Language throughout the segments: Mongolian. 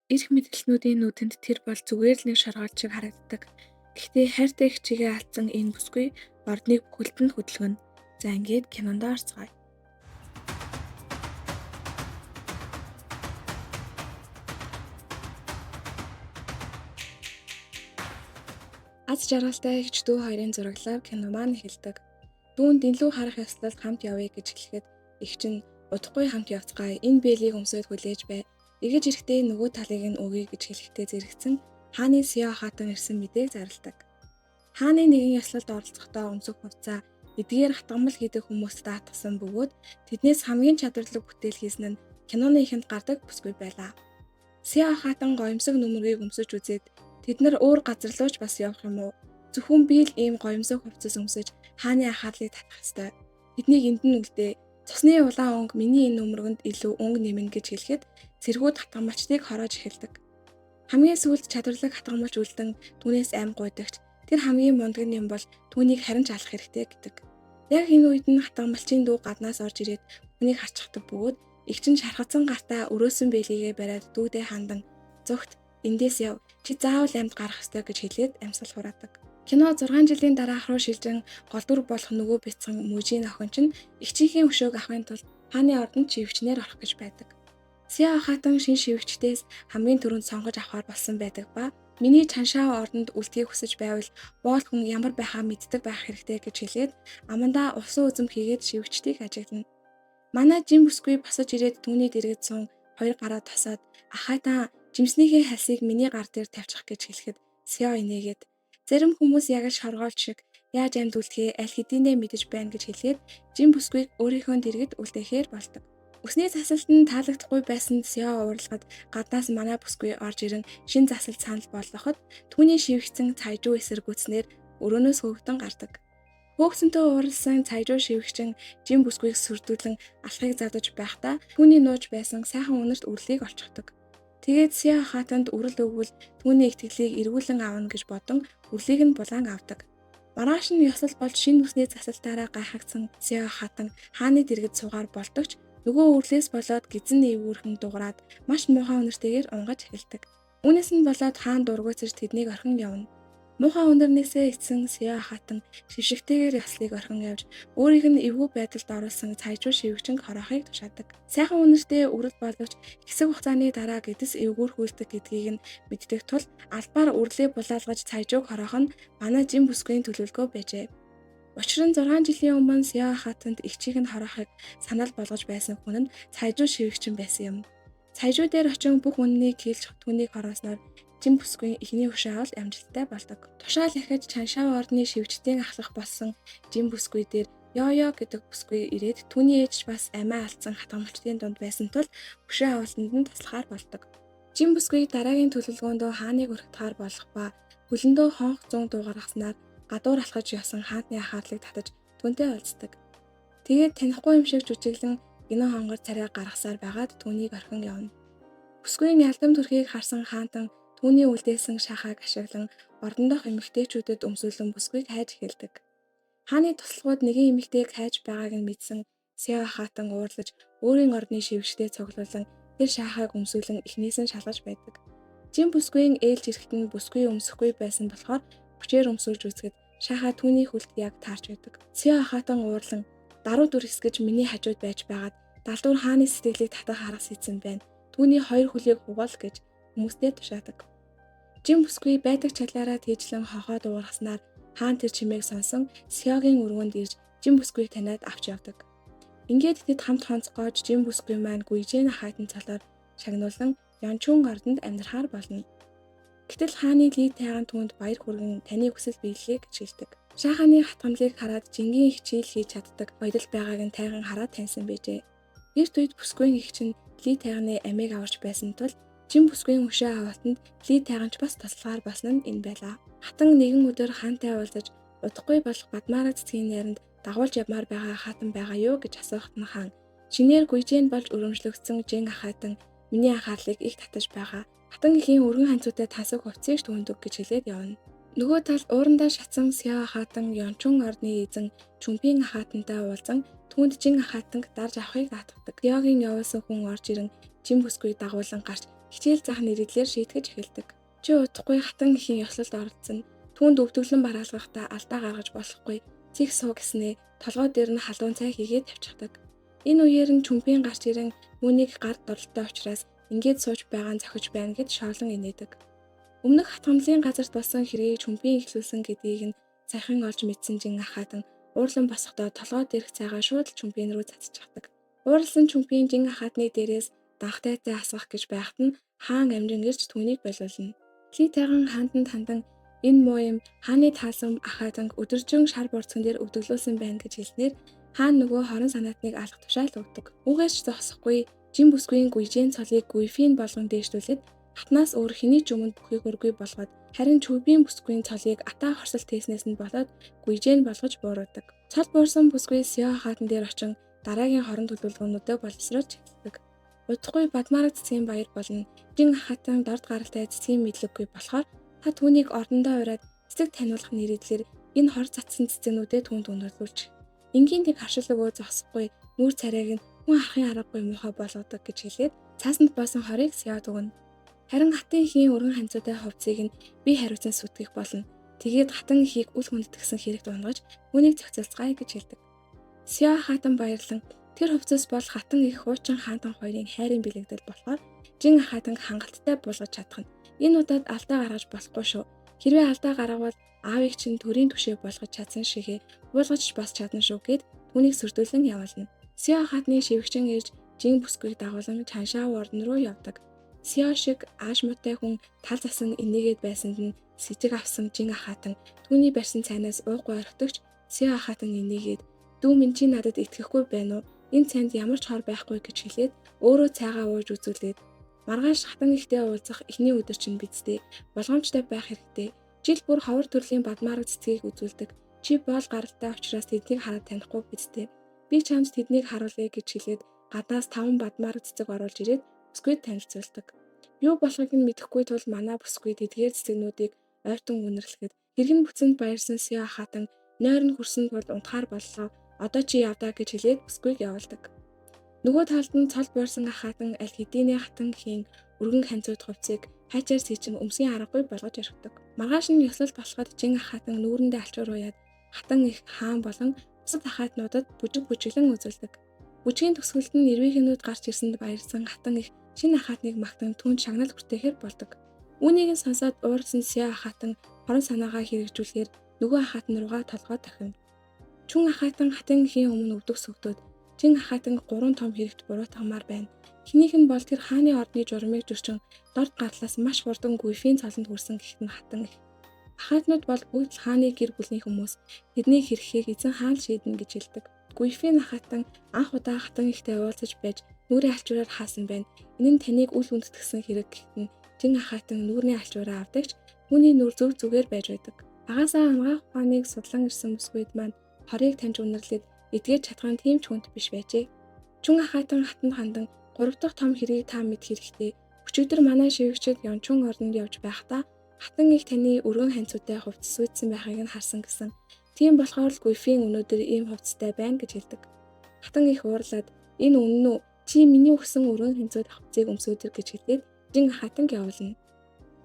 Эрх мэдгэлтнүүдийн нүдэнд тэр бол зүгээр л нэг шоргоолж шиг харагддаг. Гэхдээ хайртай их чигээ алдсан энэ бүсгүй ордныг бүхэлдэнд хөдөлгөнө. За ингээд кинонд орцгоё. Аз жаргалтай эгч дүү хоёрын зураглаар кино маань эхэлдэг. Дүүнд илүү харах ёслол хамт явъя гэж хэлэхэд эгч нь удахгүй хамт явцгаая. Энэ биелийг өмсөд хүлээж бай. Игэж ирэхдээ нөгөө талыг нь өгье гэж хэлэхдээ зэрэгцэн хааны Сяо хатан ирсэн мэдээг зарладаг. Хааны нэгэн ёслолд оролцохдоо өмсөх хувцас эдгээр хатгамал хийдэг хүмүүст даатгсан бөгөөд тэднээс хамгийн чадварлаг бүтээл хийсэн нь киноны эхэнд гардаг бүсгүй байлаа. Сяо хатан гоёмсог нүмергийг өмсөж үзээд тэд нар өөр газар руу ч бас явах юм уу? Зөвхөн би л ийм гоёмсог хувцас өмсөж хааны анхаарлыг татах ёстой. Тэднийг энд нь үлдээ. Цусны улаан өнгө миний энэ нүмергөнд илүү өнгө нэмнэ гэж хэлэхэд цэргүүд хатгамалчдыг хороож эхэлдэг. Хамгийн сүүлд чадварлаг хатгамалч үлдэн түүнээс ам гуйдагч тэр хамгийн мундаг юм бол түүнийг харин ч алах хэрэгтэй гэдэг. Яг энэ үед нь хатгамалчийн дүү гаднаас орж ирээд түүнийг харчихдаг бөгөөд эгч нь шархацсан гартаа өрөөсөн бэлийгээ бариад дүүдээ хандан "Зүгт эндээс яв. Чи заавал амьд гарах ёстой" гэж хэлээд амьсгал хураадаг. Кино 6 жилийн дараах руу шилжин гол дүр болох нөгөө бяцхан Мүжийн охин чинь эгчийнхээ өшөөг авахын тулд хааны ордонд шивгчнээр орох гэж байдаг. Сяо хатан шин шивгчдээс хамгийн түрүүнд сонгож авахар болсон байдаг ба миний Чаншао ордонд үлдэхийг хүсэж байвал боол хүн ямар байхаа мэддэг байх хэрэгтэй гэж хэлээд амандаа усан үзэм хийгээд шивгчдийг ажиглана. Манай жим бүсгүй босож ирээд түүний дэргэд суун хоёр гараа тосоод "Ахайтан жимснийхээ хальсыг миний гар дээр тавьчих" гэж хэлэхэд Сяо инээгээд зарим хүмүүс яг л шоргоолж шиг яаж амьд үлдэхээ аль хэдийнэ мэдэж байна гэж хэлээд жим бүсгүйг өөрийнхөө дэргэд үлдээхээр болдог. Өсний засалт нь таалагдахгүй байсан Сяо уралгад гаднаас манай бүсгүй орж ирэн шин засалт санал болгоход түүний шивгцэн цайжуу эсэргүүцснээр өрөөнөөс хөөгдөн гардаг. Хөөгсөнтэй уралсан цайжуу шивгчин жим бүсгүйг сүрдүүлэн алхахыг задаж байхдаа түүний нууж байсан сайхан үнэрт үрлийг олчихдог. Тэгээд Сяо хатанд үрэл өгвөл түүний итгэлийг эргүүлэн авна гэж бодон үрлийг нь булаан авдаг. Маргааш нь ёсол болж шинэ үсний засалтаараа гайхагдсан Сяо хатан хааны дэргэд суугаар болдогч нөгөө үрлээс болоод гизэн эвгүүрхэн дуграад маш муухай үнэртэйгээр унгаж эхэлдэг. Үүнээс нь болоод хаан дургуйцаж тэднийг орхин явна. Муухай үнэрнээсээ эцсэн Сяо хатан шившигтэйгээр ёслыг орхин явж өөрийг нь эвгүй байдалд оруулсан цайжуу шивгчинг хороохыг тушаадаг. Сайхан үнэртэй үрэл боловч хэсэг хугацааны дараа гэдэс эвгүүрхүүлдэг гэдгийг нь мэддэг тул албаар үрлээ булаалгаж цайжууг хороох нь манай жим бүсгүйн төлөвлөгөө байжээ. Учир нь 6 жилийн өмнө Сяо хатанд эгчийг нь хороохыг санал болгож байсан хүн нь цайжуу шивгчин байсан юм. Цайжуу дээр очин бүх үннийг хэлж түүнийг хороосноор жим бүсгүй эхний хөшөө авал амжилттай болдог. Тушаал ахиж Чаншао ордны шивгчдийн ахлах болсон жим бүсгүй дээр Ёё гэдэг бүсгүй ирээд түүний ээж бас амиа алдсан хатгамалчдын дунд байсан тул хөшөө авалтанд нь туслахаар болдог. Жим бүсгүй дараагийн төлөвлөгөөндөө хааныг өргөдөхөр болох ба хөлөндөө хонх зүүн дуугаргаснаар гадуур алхаж явсан хаантны анхаарлыг татаж түүнтэй уулздаг. Тэгээд танихгүй юм шиг жүжиглэн гинэ хонгор царай гаргасаар байгаад түүнийг орхин явна. Бүсгүйн ялдам төрхийг харсан хаантан түүний үлдээсэн шахааг ашиглан ордондох эмэгтэйчүүдэд өмсүүлэн бүсгүйг хайж эхэлдэг. Хааны туслахууд нэгэн эмэгтэйг хайж байгааг нь мэдсэн Сяо хатан уурлаж өөрийн ордны шивгчдээ цуглуулan тэр шахааг өмсүүлэн эхнээс нь шалгаж байдаг. Жим бүсгүйн ээлж ирэхэд нь бүсгүй өмсөхгүй байсан болохоор хүчээр өмсүүлж үзэхэд шахаа түүний хөлд яг таарч байдаг. Сяо хатан уурлан "Даруу дүр хэсгэж миний хажууд байж байгаад далдуур хааны сэтгэлийг татах арга хийсэн байна. Түүний хоёр хөлийг хугаал" гэж хүмүүстэй тушаадаг. Жим бүсгүй байдаг чалаараа тийжлэн хохоод уургаснаар хаан тэр чимээг сонсон Сяогийн өргөнд ирж жим бүсгүйг таниад авч явдаг. Ингээд тэд хамт хонцгоож жим бүсгүй маань Гүйжэн хайтан цолоор шагнуулан Янчун ордонд амьдрахаар болно. Гэтэл хааны Ли Тайган түүнд баяр хүргэн таны хүсэл биелэе гэж хэлдэг. Шахааны хатгамлыг хараад жингийн их чийл хийж чаддаг баядал байгааг нь Тайган хараад таньсан байжээ. Эрт үед бүсгүйн эгч нь Ли Тайганы амийг аварч байсан тул жим бүсгүйн хөшөө авалтанд Ли Тайганч бас туслахаар болсон нь энэ байлаа. Хатан нэгэн өдөр хаантай уулзаж удахгүй болох Бадмаараг цэцгийн найранд дагуулж явмаар байгаа хатан байгаа юу гэж асуухт нь хаан "Шинээр Гүйжэн болж өрөмжлөгдсөн Жин ахайтан миний анхаарлыг их татаж байгаа. Хатан ихийн өргөн ханцуутай тасаг хувцсыг түүнд өг" гэж хэлээд явна. Нөгөө талд уурандаа шатсан Сяо хатан Янчун ордны эзэн Чүнпийн ахайтантай уулзан түүнд Жин ахайтанг дарж авахыг даатгадаг. Сяогийн явуулсан хүн орж ирэн жим бүсгүйг дагуулan гарч хичээл заах нэрийдлэр шийтгэж эхэлдэг. Чи удахгүй хатан ихийн ёслолд оролцсон. Түүнд өвдөглөн бараалгахдаа алдаа гаргаж болохгүй. Цэг суу гэснээ толгой дээр нь халуун цай хийгээд тавьчихдаг. Энэ үеэр нь чүмпийн гарч ирэн үүнийг гард доролтой учраас ингээд сууж байгаа нь зохиж байна гэд шоолон инээдэг. Өмнөх хатгамлын газарт болсон хэргийг чүмпийн ихлүүлсэн гэдгийг нь сайхан олж мэдсэн Жин ахаатан уурлан босохдоо толгой дээрх цайгаа шууд л чүмпийн рүү цацчихдаг. Уурлсан чүмпийн Жин ахаатны дээрээс данхтайцай асгах гэж байхад нь хаан амрин ирж түүнийг болиулна. Ли тайган хаантанд хандан энэ муу юм хааны таалсан ахаатанг өдөржин шар борцгон дээр өвдөглүүлсэн байна гэж хэлснээр хаан нөгөө хорон санаатныг алах тушаал өгдөг. Үгээс ч зогсохгүй Жин бүсгүйн гүйжийн цолыг гүйфийн болгон дээшлүүлээд хатнаас өөр хэний ч өмнө бүхийгөргүй болгоод харин чүбийн бүсгүйн цолыг атаа хорсол тээснээс нь болоод гүйжээн болгож бууруудаг. Цол буурсан бүсгүй Сяо хаатан дээр очин дараагийн хорон төлөвлөгөөнүүдэд боловсруулж эхэлдэг. Удахгүй Бадмараг цэцгийн баяр болно. Жин ахаатан дорд гаралтай цэцгийн мэдлэггүй болохоор та түүнийг ордондоо ураад цэцэг таниулах нэрийдлэр энэ хор цацсан цэцэнүүдэд түүнд өнөрлүүлж. Энгийн тэг харшил өгөө зогсохгүй нүүр царайг нь хүн арахын аргагүй муухай болгодог гэж хэлээд цаасанд боосон хорыг Сяод өгнө. Харин хатан ихийн өргөн ханцуутай хувцсыг нь би хариуцан сүтгэх болно. Тэгээд хатан ихийг үл хүндэтгсэн хэрэгт унгаж үүнийг зохицуулцгаая гэж хэлдэг. Сяо хаатан баярлан тэр хувцас бол хатан их хуучин хаантан хоёрын хайрын бэлэгдэл болохоор Жин ахаатанг хангалттай буулгаж чадах нь. Энэ удаад алдаа гаргаж болохгүй шүү. Хэрвээ алдаа гаргавал аавыг чинь төрийн түшээ болгож чадсан шигээ буулгаж бас чадна шүү гэд түүнийг сүрдүүлэн явуулна. Сяо хаатны шивгчэн ирж Жин бүсгүйг дагуулan Чаншаа ордон руу явдаг. Сяо шиг ааш муутай хүн тал засан инээгээд байсанд нь сэжиг авсан Жин ахаатан түүний барьсан цайнаас ууггүй орхидогч Сяо ахаатан инээгээд дүү минь чи надад итгэхгүй байна уу? Энэ цайнд ямар ч хор байхгүй гэж хэлээд өөрөө цайгаа ууж үзүүлээд маргааш хатан ихтэй уулзах эхний өдөр чинь бидтэй болгоомжтой байх хэрэгтэй. Жил бүр ховор төрлийн Бадмараг цэцгийг үзүүлдэг. Чи боол гаралтай учраас тэднийг хараад танихгүй бидтэй. Би чамд тэднийг харуулъя гэж хэлээд гаднаас 5 Бадмараг цэцэг оруулж ирээд бүсгүйд танилцуулдаг. Юу болохыг нь мэдэхгүй тул манай бүсгүй тэдгээр цэцэгнүүдийг ойртон үнэрлэхэд хэрхэн бүцэнд баярсан Сяо ахаатан нойр нь хүрсэн тул унтахаар боллоо. Одоо чи явдаа гэж хэлээд бүсгүйг явуулдаг. Нөгөө талд нь цол буурсан ахаатан аль хэдийнэ хатан хийн өргөн ханцууд хувцсыг хайчаар сийчин өмсгийн аргагүй болгож орхидог. Маргааш нь ёслол болоход Жин ахаатан нүүрэндээ алчуур уяад хатан их хаан болон бусад ахаатнуудад бүжиглэн үзүүлдэг. Бүжгийн төгсгөлд нь нэрвийнхэнүүд гарч ирсэнд баярлсан хатан их шинэ ахаатныг магтан түүнд шагнал хүртэхээр болдог. Үүнийг нь сонсоод уурсан Сяо ахаатан хорон санаагаа хэрэгжүүлэхээр нөгөө ахаатан руугаа толгой тохино. Чүн ахаатан хатан ихийн өмнө өвдөх сүгдөөд Жин ахаатан 3 том хэрэгт буруутгамаар байна. Эхнийх нь бол тэр хааны ордны журмыг зөрчин дорд гарлаас маш хурдан гүйфийн цолонд хүрсэн гэхэд нь хатан их. Ахаатнууд бол бүгд хааны гэр бүлийн хүмүүс. Тэдний хэрэгхийг эзэн хаан шийднэ гэж хэлдэг. Гүйфийн ахаатан анх удаа хатан ихтэй уулзаж байж нүрийн алчуураар хаасан байна. Энэ нь таныг үл хүндэтгсэн хэрэг гэхэд нь Жин ахаатан нүрийн алчуураа авдагч түүний нүр зүгээр байж байдаг. Агаасаа амгаах ухааныг судлан ирсэн бүсгүйд маань хорийг таньж үнэрлээд эдгээр чадхан тийм ч хүнд биш байжээ. Чүн ахаатан хатанд хандан 3 дахь том хэргийг та мэд хэрэгтэй. Өчигдөр манай шивгчид Ёнчун ордонд явж байхдаа хатан их таны өргөн ханцуутай хувцас үйдсэн байхыг нь харсан гэсэн. Тийм болохоор л Гүйфийн өнөөдөр ийм хувцастай байна гэж хэлдэг. Хатан их уурлаад энэ үнэн үү? Чи миний өгсөн өргөн ханцууд хувцсыг өмсөөдөр гэж хэлээд Жин ахаатанг явуулна.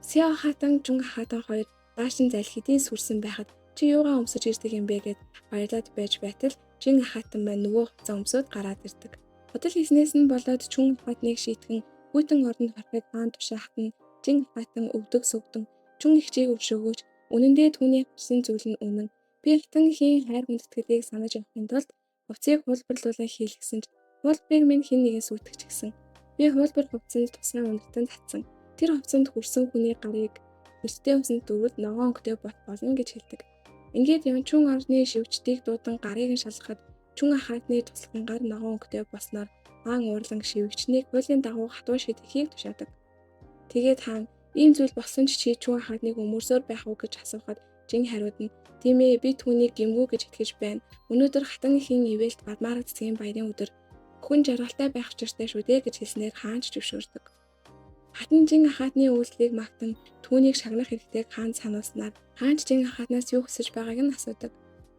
Сяо ахаатан Жин ахаатан хоёр даашин зайл хэдийн сүрсэн байхад чи юугаа өмсөж ирдэг юм бэ гэд баярлаад байж байтал Жин ахаатан маань нөгөө хувцас өмсөд гараад ирдэг. Худал хийснээс нь болоод Чүн ахаатныг шийтгэн хүйтэн ордонд харахыг хаан тушаахтан Жин ахаатан өвдөг сүгдэн Чүн ихчийг өвшөөгөөч үнэндээ түүний харсан зүйл нь үнэн. Би хатан ихийн хайр хүндэтгэлийг санаж явахын тулд хувцсыг хуулбарлуулан хийлгэсэн ч хуулбарыг минь хэн нэгэн сүйтгэж гисэн. Би хуулбар хувцсанд тусгай уналтанд татсан. Тэр хувцсанд хүрсэн хүний гарыг өстэй усанд дөрвөл ногоон өнгөтэй бот болно гэж хэлдэг. Ингээд Ёнчун ордны шивгчдийг дуудан гарыг нь шалгахад Чүн ахаатны туслахын гар ногоон өнгөтэй болсноор хаан уурлан шивгчнийг хуулийн дагуу хатуу шийдэхийг тушаадаг. Тэгээд хаан ийм зүйл болсон ч чи Чүн ахаатныг өмөрсөөр байх уу гэж асуухад Жин хариуд нь тийм ээ би түүнийг гэмгүй гэж итгэж байна. Өнөөдөр хатан ихийн ивэлт Бадмараг цэцгийн баярын өдөр хүн жаргалтай байх учиртай шүү дээ гэж хэлснээр хаан ч зөвшөөрдөг. Хатан Жин ахаатны үйлслийг магтан түүнийг шагнах хэрэгтэйг хаан сануулснаар хаан Жин ахаатнаас юу хүсэж байгааг нь асуудаг.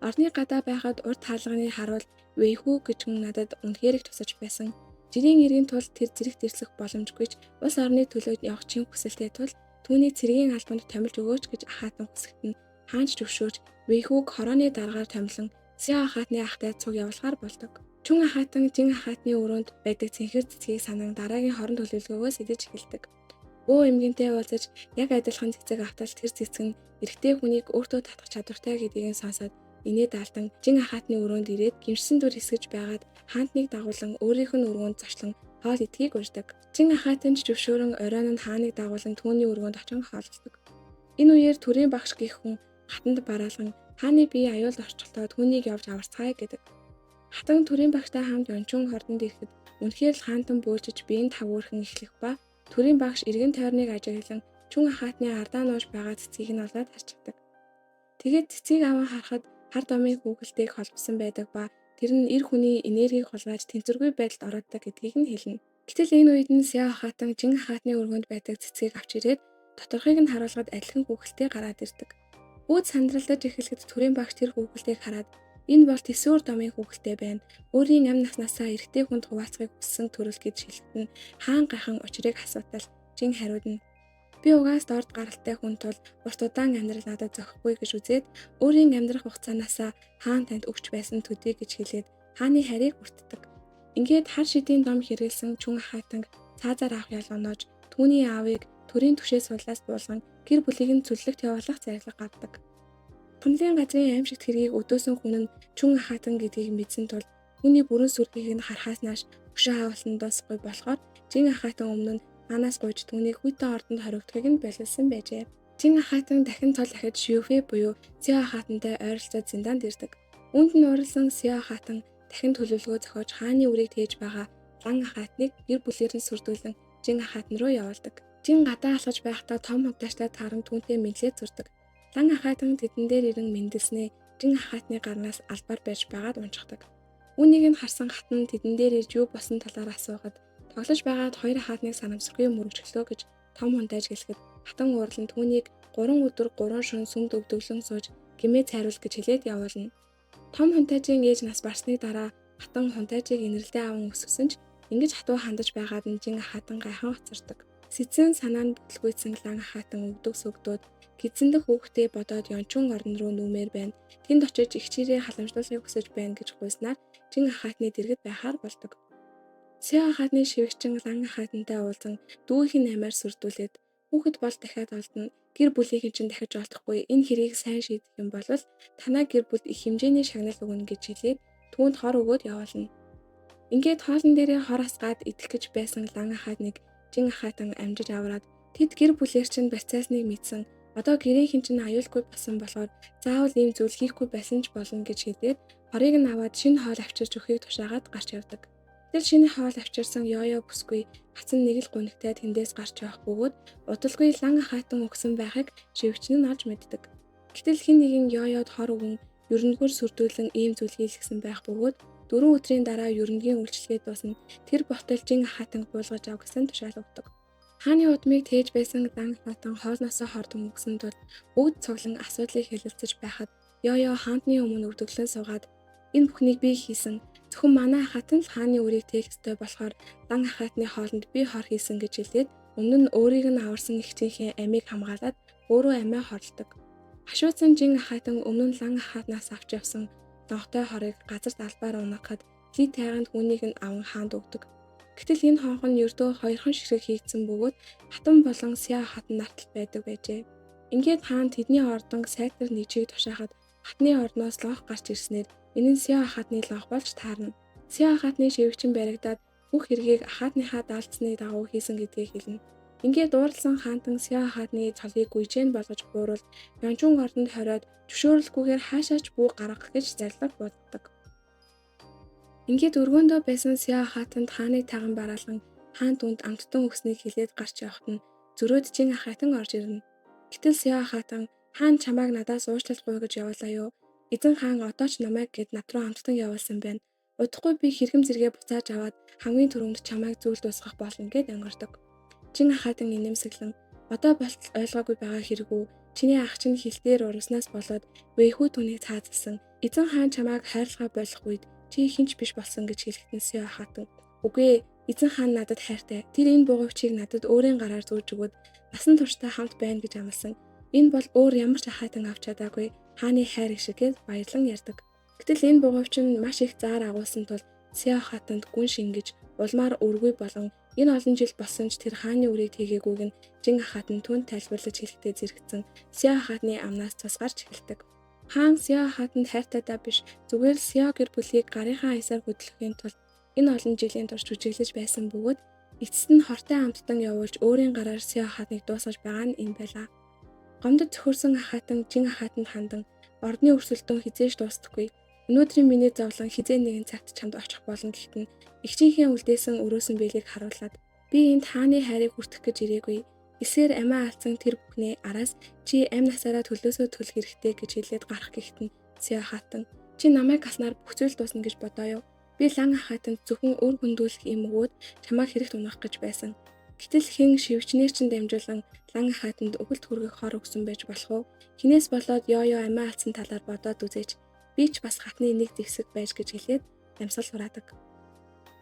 Орны гадаа байхад урд хаалганы харуул "Вэйхүү" гэж хүн надад үнэхээр их тусаж байсан. Жирийн эргийн тулд тэр зэрэг дэвслэх боломжгүй ч улс орны төлөө явах чин хүсэлтэй тул түүний цэргийн албанд томилж өгөөч гэж Ахатан хүсэхэд нь хаанч зөвшөөрч Вэйхүүг хорооны дараагаар томилон Сяо Ахатны ахтай цуг явуулахаар болдог. Чүн Ахатан Жин Ахатны өрөөнд байдаг цэнхэр цэцгийг санан дараагийн хорон төлөвлөгөөгөөс идэж эхэлдэг. Бөө эмгэнтэй уулзаж яг адилхан цэцэг автал тэр цэцэг нь эрэгтэй хүнийг өөртөө татах чадвартай гэдгийг сонсоод инээд алдан Жин Ахатны өрөөнд ирээд гимшсэн дүр хэсгэж байгаад хаантныг дагуулan өөрийнх нь өрөөнд зочлон хоол идэхийг урьдаг. Жин Ахатан ч зөвшөөрөн оройн нь хааныг дагуулan түүний өрөөнд очин хооллдог. Энэ үеэр төрийн багш гих хүн хатанд бараалган хааны бие аюул орчлоо түүнийг явж аварцгаая гэдэг. Хатан төрийн багштай хамт Ёнчун хордонд ирэхэд үнэхээр л хаантан бөөлжиж биеийн тавуурхан эхлэх ба төрийн багш эргэн тойрныг ажиглан Чүн Ахатны ардаа нууж байгаа цэцгийг нь олоод харчдаг. Тэгээд цэцгийг аван харахад хар домын хүүгэлтэйг холбосон байдаг ба тэр нь эр хүний энергийг хулгайж тэнцвэргүй байдалд орооддаг гэдгийг нь хэлнэ. Гэтэл энэ үед нь Сяо Ахатан Жин Ахатны өргөнд байдаг цэцгийг авч ирээд доторхыг нь харуулгаад адилхан хүүгэлтэй гараад ирдэг. Үүд сандралдаж эхлэхэд төрийн багш тэр хүүгэлтэйг хараад энэ бол тэсвэр домын хүүгэлтэй байна. Өөрийн амь наснаасаа эрэгтэй хүнд хуваалцахыг хүссэн төрөл гэж хэлэхэд нь хаан гайхан учрыг асуудал Жин хариудна. Би угаас дорд гаралтай хүн тул урт удаан амьдрал надад зохихгүй гэж үзээд өөрийн амьдрах хугацаанаасаа хаан танд өгч байсан төдий гэж хэлээд хааны харийг хүртдэг. Ингээд хар шидийн дом хэрэгэлсэн Чүн Ахатан цаазаар авах ялганоож түүний аавыг төрийн түвшээс суулаас буулган гэр бүлийг нь цөллөгт явуулах зорилго гаргадаг. Тунлын газрын аимшигт хэргийг өдөөсөн хүн нь Чүн Ахатан гэдгийг мэдсэн тул түүний бүрэн сүргийг нь харахаас нааш өшөө хаалсан дуусахгүй болохоор Жин Ахатан өмнө нь манаас гуйж түүнийг хүйтэн ордонд хоригдохыг нь боловсон байжээ. Жин Ахатан дахин тол ахиж Шюфэ буюу Сяо Ахатантай ойролцоод зиндаанд ирдэг. Үүнд нь уралсан Сяо Ахатан дахин төлөвлөгөө зохиож хааны үрийг тээж байгаа Лан Ахатныг гэр бүлээр нь сүрдүүлэн Жин Ахатан руу явуулдаг. Жин гадаа алхаж байхдаа том худалчтай таран түүнтэй мэдлээд зурдаг. Лан Ахатан тэдэн дээр ирэн мэндэлснээ Жин Ахатны гарнаас албаар байж байгаад унчдаг. Үүнийг нь харсан хатан тэдэн дээр ирж юу босон талаар асуугаад тоглож байгаад хоёр хаатныг санамсаргүй мөрөгчлөө гэж том хунтайж гэлэхэд хатан уурлан түүнийг 3 өдөр 3 шөнө сүмд өвдөглөн сууж гимээ цайруулах гэж хэлээд явуулна. Том хунтайжийн ээж нас барсны дараа хатан хунтайжийг инэрлдээ аван өсвсөн ч ингэж хатуу хандаж байгаад нь Жин Ахатан гайхан хоцордог. Сэцэн санаа нь бүтлгүйсэн Лан Ахатан өвдөг сүгдүүд гидсэндэх хүүхдээ бодоод Ёнчун орн руу нүүмээр байна. Тэнд очиж их чирээ халамжлуулахыг хүсэж байна гэж гуйснаар Жин Ахатны дэргэд байхаар болдог. Сяо Ахатны шивгчин Лан Ахатантай уулзан дүүхийн амиар сүрдүүлээд хүүхэд бол дахиад олдно. Гэр бүлийнхэн чинь дахиж олдохгүй энэ хэрийг сайн шийдэх юм бол танай гэр бүлд их хэмжээний шагнал өгнө гэж хэлээд түүнд хор өгөөд явуулна. Ингээд хоолн дээрээ хор асгаад идэх гэж байсан Лан Ахатныг Жин Ахатан амжиж аваад тэд гэр бүлээр чинь бацаасныг мэдсэн. Одоо гэрийнхэн чинь аюулгүй болсон болохоор заавал ийм зүйл хийхгүй байсан ч болно гэж хэлээд хорийг нь аваад шинэ хоол авчирч өгөхийг тушаагаад гарч явдаг. Тэр шинэ хоол авчирсан Ёё бүсгүй хацан нэг л гунигтай тэндээс гарч явах бөгөөд удалгүй Лан Ахатан өгсөн байхыг шивгчин нь олж мэддэг. Гэтэл хэн нэгэн Ёёд хор өгөн ерөнхөр сүрдүүлэн ийм зүйл хийлгсэн байх бөгөөд 4 өдрийн дараа ерөнгийн үйлчлэгээ дуусна. Тэр болтол Жин Ахатан буулгаж ав гэсэн тушаал өгдөг. Хааны удмыг тээж байсан Лан Ахатан хоолноосоо хордон өгсөн тул өвд цуглан асуудлыг хэлэлцэж байхад Ёё хаантны өмнө өвдөглөн суугаад энэ бүхнийг би хийсэн. Зөвхөн манай Ахатан л хааны үрийг тээх ёстой болохоор Лан Ахатны хоолнд би хор хийсэн гэж хэлээд өмнө нь өөрийг нь аварсан эгчийнхээ амийг хамгаалаад өөрөө амиа хорлдог. Хашууцсан Жин Ахатан өмнө нь Лан Ахатнаас авч явсан лонхтой хорыг газарт албаар унагахад лий тайганд хүнийг нь аван хаанд өгдөг. Гэтэл энэ хонх нь ердөө хоёрхан ширхэг хийгдсэн бөгөөд хатан болон Сяо Ахатан нартал байдаг байжээ. Ингээд хаан тэдний ордон сайтар нийжийг тушаахад хатны ордноос лонх гарч ирснээр энэ нь Сяо Ахатны лонх болж таарна. Сяо Ахатны шивгчин баригдаад бүх хэргийг Ахатныхаа даалцсны дагуу хийсэн гэдгийг хэлнэ. Ингээд дуурласан хаантан Сяо Ахатны цолыг гүйжээн болгож бууруул Ёнчун ордонд хориод зөвшөөрөлгүйгээр хаашаач бүү гаргах гэж зарлаг боддог. Ингээд өргөөндөө байсан Сяо Ахатанд хааныг таган бараалган хаан түнд амттан өгснийг хэлээд гарч явахт нь зөрөөд Жин Ахатан орж ирнэ. Гэтэл Сяо Ахатан хаан чамайг надаас уучлалгүй гэж явуулаа юу? Эзэн хаан одоо ч намайг гэд над руу амттан явуулсан байна. Удахгүй би хэрхэм зэрэгэ буцааж аваад хамгийн түрүүнд чамайг зүйл дуусгах болно гэд ангирдаг. Жин Ахатан инээмсэглэн одоо болтол ойлгоогүй байгаа хэрэг үү? Чиний ах чинь хилдээр ургаснаас болоод Вэйхүү түүнийг цаазалсан. Эзэн хаан чамайг хайрлахаа болох үед чи хинч биш болсон гэж хэлэхдээ Сяо Ахатан үгүй Эзэн хаан надад хайртай. Тэр энэ бугуйчийг надад өөрийн гараар зөөж өгөөд насан туршдаа хамт байна гэж амласан. Энэ бол өөр ямар ч ахайтан авч чадаагүй хааны хайр шиг гэж баярлан ярьдаг. Гэтэл энэ бугуйч нь маш их заар агуулсан тул Сяо хатанд гүн шингэж улмаар өргөй болон энэ олон жил болсон ч тэр хааны үрийг тгээгүйг нь Жин хатан түн тайлбарлаж хэлэхдээ зэрэгцэн Сяо хатны амнаас цус гарч эхэлдэг. Хаан Сяо хатанд хайртайдаа биш зүгээр л Сяо гэр бүлийг гарынхаа аясаар хөдөлгөхийн тулд энэ олон жилийн турш жүжиглэж байсан бөгөөд эцэст нь хортой амттан явуулж өөрийн гараар Сяо хатныг дуусгаж байгаа нь энэ байлаа. Гомдод цөхөрсөн ахайтан Жин хатанд хандан ордны өрсөлдөөн хизээж дуустдаггүй. Өнөөдрийн миний зовлон хизээ нэгэн цагт чамд очих болно гэхдээ эгчийнхээ үлдээсэн өрөөсөн биелийг харуулад би энд хааны хайрыг хүртэх гэж ирээгүй. Эсээр амиа алдсан тэр бүхнээ араас чи амь насаараа төлөөсөө төлөх хэрэгтэй гэж хэлээд гарах гэхтэн Сяо хатан чи намайг гаснаар бүх зүйл дуусна гэж бодоо юу? Би Лан хатанд зөвхөн өр хөндүүлэх юм өгөөд чамайг хэрэгт унах гэж байсан. Гэтэл хэн шивчнэр чин дамжуулан Лан хатанд өгөлт хүргэх хор өгсөн байж болох уу? Хинээс болоод ёо амиа алдсан талаар бодоод үзээч. Би ч бас хатны нэг зэвсэг байж гэж хэлээд дамсгал хураадаг.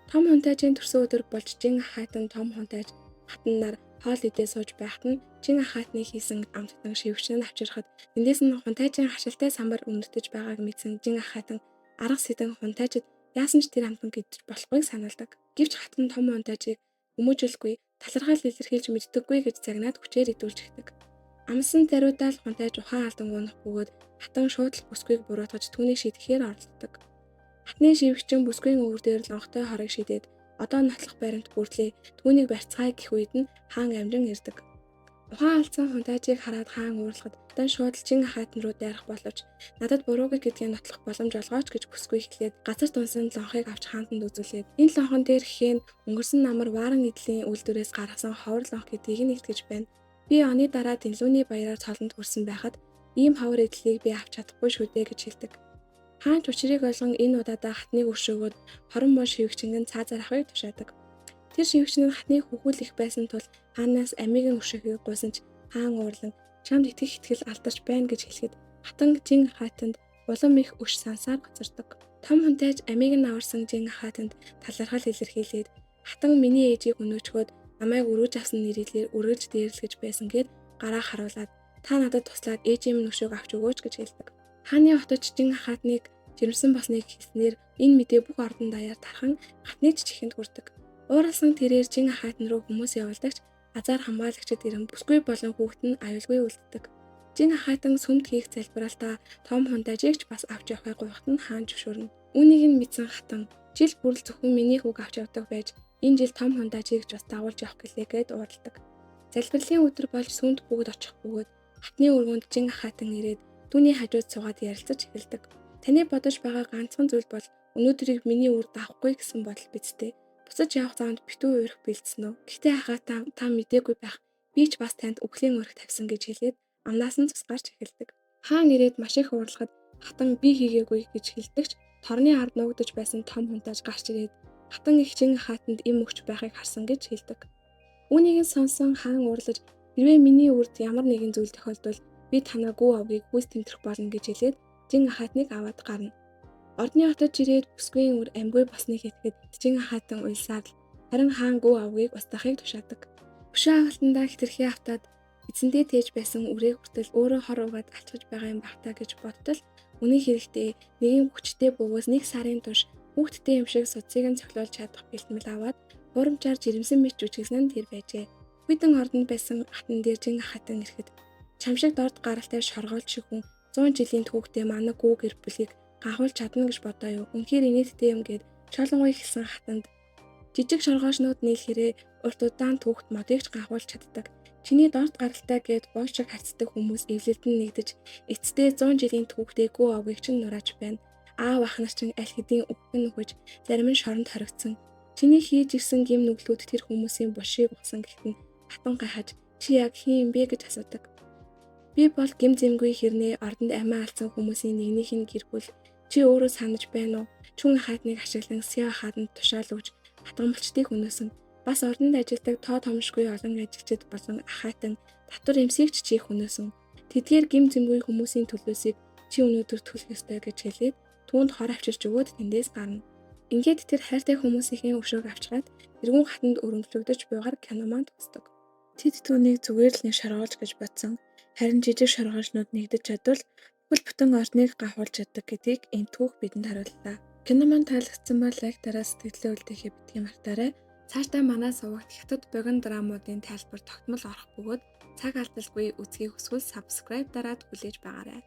Том хунтайжийн төрсөн өдөр болж Жин хатан том хунтайж хатнаар хоол идээ сууж байхад нь Жин хатны хийсэн амттан шивчнэн авчирхад тэндээс нь хунтайжийн хашилтай самбар өнөртөж байгааг мэдсэн Жин хатан арга сэдэн хунтайжид яасан ч тэр амттан гэдэж болохгүйг сануулдаг. Гэвч хатан том хунтайжийг хүмүүжүүлгүй талархал илэрхийлж мэддэггүй гэж загнаад хүчээр идүүлж эхдэг. Амсан зариудаал хунтайж ухаан алдан гунах бөгөөд хатан шууд л бүсгүйг буруутгаж түүнийг шийдэхээр оролддог. Хатны шивгчин бүсгүйн өвөр дээр лонхтой хорыг шидээд одоо нотлох баримт бүртлээ түүнийг барьцгаая гэх үед нь хаан амжин ирдэг. Ухаан алдсан хунтайжийг хараад хаан уурлахад хатан шууд л Жин хатан руу дайрах боловч надад буруу гэдгийг нотлох боломж олгооч гэж бүсгүй хэлээд газар дунсан лонхыг авч хаантанд үзүүлээд энэ лонхон дээр хээн өнгөрсөн намар вааран эдлийн үйлдвэрээс гаргасан ховор лонх гэдгийг нэгтгэж байна. Би оны дараа Дэнлүүний баяраар цолонд хүрсэн байхад ийм ховор эдлийг би авч чадахгүй шүү дээ гэж хэлдэг. Хаан ч учрыг ойлгон энэ удаадаа хатныг өршөөгөөд хорон мөн шивгчингэн цаазаар авахыг тушаадаг. Тэр шивгчин нь хатныг хөхүүлэх байсан тул хаанаас амийг нь өршөөхийг гуйсан ч хаан уурлан чамд итгэх итгэл алдарч байна гэж хэлэхэд хатан Жин хатанд улам их өш сансаар гоцордог. Том хунтайж амийг нь аварсан Жин хатанд талархал илэрхийлээд хатан миний ээжийг өнөөчгөөд намайг өргөж авсан нэрэлээр үргэлж дээрлэж байсан гэд гараа харуулад та надад туслаад ээжийн минь өшөөг авч өгөөч гэж хэлдэг. Хааны хотод Жин хатныг жирэмсэн босныг хэлснээр энэ мэдээ бүх ордон даяар тархан хатны чихэнд хүрдэг. Ууралсан тэрээр Жин хатан руу хүмүүс явуулдагч азар хамгаалагчид ирэн бүсгүй болон хүүхэд нь аюулгүй үлддэг. Жин хатан сүмд хийх залбиралтаа том хунтайжийг ч бас авч явахыг гуйхад нь хаан зөвшөөрнө. Үүнийг нь мэдсэн хатан жил бүрл зөвхөн миний хүүг авч явдаг байж энэ жил том хунтайжийг ч бас дагуулж явах гэлээ гэд уурладаг. Залбирлын өдөр болж сүмд бүгд очих бөгөөд хатны өргөнд Жин хатан ирээд түүний хажууд суугаад ярилцаж эхэлдэг. Таны бодож байгаа ганцхан зүйл бол өнөөдрийг миний үр даахгүй гэсэн бодол бидтэй. Буцаж явах замд битүү уурах бэлдсэн үү? Гэхдээ хахаа та мдээгүй байх. Би ч бас танд үхлийн өрх тавьсан гэж хэлээд амнаас нь цус гарч эхэлдэг. Хаан ирээд маш их уурлахад хатан би хийгээгүй гэж хэлдэгч торны ард нуугдаж байсан том хунтайж гарч ирээд хатан их Жин хатанд им өгч байхыг харсан гэж хэлдэг. Үүнийг сонсон хаан уурлаж хэрвээ миний үрд ямар нэгэн зүйл тохиолдвол би танаа гүү авгийг хүс тэмтрэх болно гэж хэлээд Жин хатныг аваад гарна. Ордны хотод ирээд бүсгүйн үр амьгүй босныг хэлэхэд Жин хатан уйлсаар л харин хаан гүү авгийг устгахыг тушаадаг. Өшөө агалтандаа хэтэрхий автаад эзэндээ тээж байсан үрээ хүртэл өөрөө хор угаад алчгаж байгаа юм багтаа гэж бодтол үний хэрэгтэй нэгэн хүчтэй бөгөөс нэг сарын турш хүүхдтэй юм шиг суцыг нь цохиулж чадах бэлтгэл аваад гурамчаар жирэмсэн мэт жүжигсэн нь тэр байжээ. Хүйтэн ордонд байсан хатан дээр Жин хатан ирэхэд чамшиг дорд гаралтай шоргоолж шигүн 100 жилийн түүхтэй манай гүү гэр бүлийг гахуулж чадна гэж бодоо юу. Үнэхээр инээдтэй юм гээд шолонгой хэлсэн хатанд жижиг шоргоочнууд нийлхэрээ урт удаан түүхт модыг ч гахуулж чаддаг. Чиний дорд гаралтай гээд гой шиг харцдаг хүмүүс эвлэлдэн нэгдэж эцэстээ 100 жилийн түүхтэй гүү авгийг чинь нурааж байна. Аав ах нар чинь аль хэдийн өвгөн нөхөж зарим нь шоронд хоригдсон. Чиний хийж ирсэн гим нүглүүд тэр хүмүүсийн булшийг угсан гэхэд хатан гайхаж чи яг хин юм бэ гэж асуудаг. Би бол гим зэмгүй хэрнээ ордонд амиа алдсан хүмүүсийн нэгнийх нь гэр бүл. Чи өөрөө санаж байна уу? Чүн хатныг ашиглан Сяо хатанд тушаалж хатгамжлтыг өнөөсөн. Бас ордонд ажилладаг тоо томшгүй олон ажилчид болон ахайтан татвар эмсэгч чих өнөөсөн. Тэдгээр гим зэмгүй хүмүүсийн төлөөсийг чи өнөөдөр төлөх ёстой гэж хэлээд түүнд хор авчирч өгөөд тэндээс гарна. Ингээд тэр хайртай хүмүүсийн өшөөг авчираад тэрүүн хатанд өргөмжлөгдөж буйгаар кино маань тусдаг. Тэд түүнийг зүгээр л нэг шоргоолж гэж бодсон. Харин жижиг шоргоолжнууд нэгдэж чадвал бүхэл бүтэн орныг гахуулж чаддаг гэдгийг энэтхүүх бидэнд харууллаа. Кино маань таалагдсан бол лайк дараа сэтгэлээ үлдээхээ битгий мартаарай. Цаашдаа манай сувагт хятад богино драмуудын тайлбар тогтмол орох бөгөөд цаг алдалгүй үзхийг хүсвэл subscribe дараад хүлээж байгаарай.